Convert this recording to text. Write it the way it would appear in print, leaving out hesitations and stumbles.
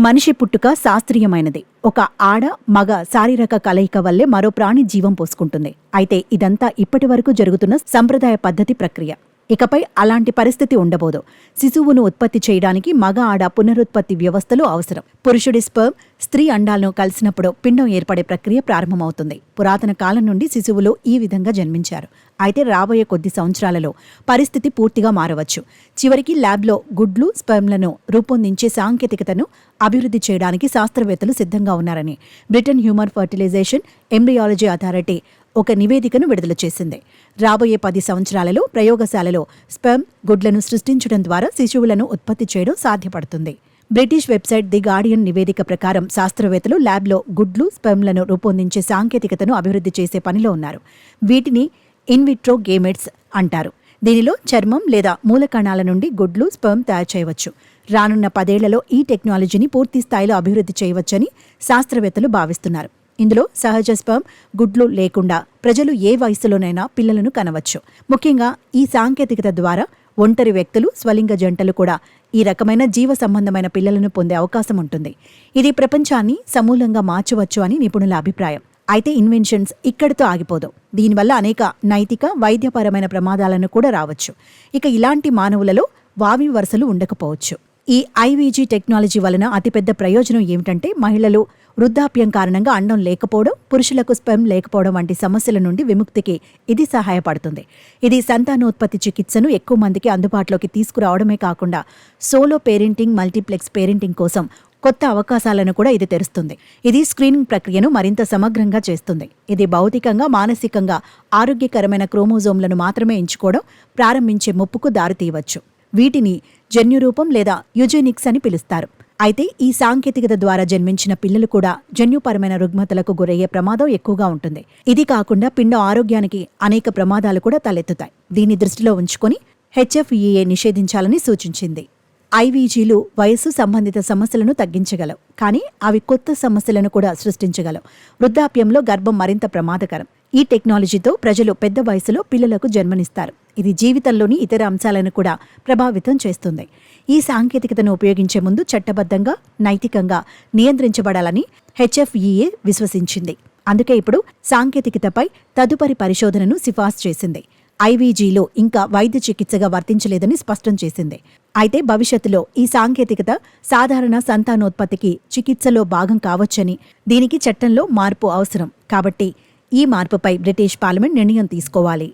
మనిషి పుట్టుక శాస్త్రీయమైనది. ఒక ఆడ మగ శారీరక కలయిక వల్లే మరో ప్రాణి జీవం పోసుకుంటుంది. అయితే ఇదంతా ఇప్పటి వరకు జరుగుతున్న సంప్రదాయ పద్ధతి ప్రక్రియ. ఇకపై అలాంటి పరిస్థితి ఉండబోదు. శిశువును ఉత్పత్తి చేయడానికి మగ ఆడ పునరుత్పత్తి వ్యవస్థలు అవసరం. పురుషుడి స్పెర్మ్ స్త్రీ అండాలను కలిసినప్పుడు పిండం ఏర్పడే ప్రక్రియ ప్రారంభమవుతుంది. పురాతన కాలం నుండి శిశువులు ఈ విధంగా జన్మించారు. అయితే రాబోయే కొద్ది సంవత్సరాలలో పరిస్థితి పూర్తిగా మారవచ్చు. చివరికి ల్యాబ్లో గుడ్లు స్పెర్మ్లను రూపొందించే సాంకేతికతను అభివృద్ధి చేయడానికి శాస్త్రవేత్తలు సిద్ధంగా ఉన్నారని Britain human fertilisation embryology authority ఒక నివేదికను విడుదల చేసింది. రాబోయే 10 సంవత్సరాలలో ప్రయోగశాలలో స్పెర్మ్ గుడ్లను సృష్టించడం ద్వారా శిశువులను ఉత్పత్తి చేయడం సాధ్యపడుతుంది. బ్రిటిష్ వెబ్సైట్ ది గార్డియన్ నివేదిక ప్రకారం శాస్త్రవేత్తలు ల్యాబ్లో గుడ్లు స్పెర్మ్లను రూపొందించే సాంకేతికతను అభివృద్ధి చేసే పనిలో ఉన్నారు. వీటిని ఇన్విట్రో గేమెట్స్ అంటారు. దీనిలో చర్మం లేదా మూలకణాల నుండి గుడ్లు స్పెర్మ్ తయారు చేయవచ్చు. రానున్న 10 ఏళ్లలో ఈ టెక్నాలజీని పూర్తి స్థాయిలో అభివృద్ధి చేయవచ్చని శాస్త్రవేత్తలు భావిస్తున్నారు. ఇందులో సహజ స్పెర్మ్ గుడ్లు లేకుండా ప్రజలు ఏ వయసులోనైనా పిల్లలను కనవచ్చు. ముఖ్యంగా ఈ సాంకేతికత ద్వారా ఒంటరి వ్యక్తులు, స్వలింగ జంటలు కూడా ఈ రకమైన జీవ సంబంధమైన పిల్లలను పొందే అవకాశం ఉంటుంది. ఇది ప్రపంచాన్ని సమూలంగా మార్చవచ్చు అని నిపుణుల అభిప్రాయం. అయితే ఇన్వెన్షన్స్ ఇక్కడితో ఆగిపోదు. దీనివల్ల అనేక నైతిక, వైద్యపరమైన ప్రమాదాలను కూడా రావచ్చు. ఇక ఇలాంటి మానవులలో వావి వరుసలు ఉండకపోవచ్చు. ఈ ఐవీజీ టెక్నాలజీ వలన అతిపెద్ద ప్రయోజనం ఏమిటంటే మహిళలు వృద్ధాప్యం కారణంగా అండం లేకపోవడం, పురుషులకు స్పెర్మ్ లేకపోవడం వంటి సమస్యల నుండి విముక్తికి ఇది సహాయపడుతుంది. ఇది సంతానోత్పత్తి చికిత్సను ఎక్కువ మందికి అందుబాటులోకి తీసుకురావడమే కాకుండా సోలో పేరెంటింగ్, మల్టీప్లెక్స్ పేరెంటింగ్ కోసం కొత్త అవకాశాలను కూడా ఇది తెరుస్తుంది. ఇది స్క్రీనింగ్ ప్రక్రియను మరింత సమగ్రంగా చేస్తుంది. ఇది భౌతికంగా, మానసికంగా ఆరోగ్యకరమైన క్రోమోజోమ్లను మాత్రమే ఎంచుకోవడం ప్రారంభించే ముప్పుకు దారితీయవచ్చు. వీటిని జన్యురూపం లేదా యుజెనిక్స్ అని పిలుస్తారు. అయితే ఈ సాంకేతికత ద్వారా జన్మించిన పిల్లలు కూడా జన్యుపరమైన రుగ్మతలకు గురయ్యే ప్రమాదం ఎక్కువగా ఉంటుంది. ఇది కాకుండా పిండం ఆరోగ్యానికి అనేక ప్రమాదాలు కూడా తలెత్తుతాయి. దీన్ని దృష్టిలో ఉంచుకొని హెచ్ఎఫ్ఈఏ నిషేధించాలని సూచించింది. ఐవీజీలు వయస్సు సంబంధిత సమస్యలను తగ్గించగలవు, కానీ అవి కొత్త సమస్యలను కూడా సృష్టించగలవు. వృద్ధాప్యంలో గర్భం మరింత ప్రమాదకరం. ఈ టెక్నాలజీతో ప్రజలు పెద్ద వయసులో పిల్లలకు జన్మనిస్తారు. ఇది జీవితంలోని ఇతర అంశాలను కూడా ప్రభావితం చేస్తుంది. ఈ సాంకేతికతను ఉపయోగించే ముందు చట్టబద్ధంగా, నైతికంగా నియంత్రించబడాలని హెచ్ఎఫ్ఈఏ విశ్వసించింది. అందుకే ఇప్పుడు సాంకేతికతపై తదుపరి పరిశోధనను సిఫార్సు చేసింది. ఐవీజీలో ఇంకా వైద్య చికిత్సగా వర్తించలేదని స్పష్టం చేసింది. అయితే భవిష్యత్తులో ఈ సాంకేతికత సాధారణ సంతానోత్పత్తికి చికిత్సలో భాగం కావచ్చని, దీనికి చట్టంలో మార్పు అవసరం. కాబట్టి ఈ మార్పుపై బ్రిటిష్ పార్లమెంట్ నిర్ణయం తీసుకోవాలి.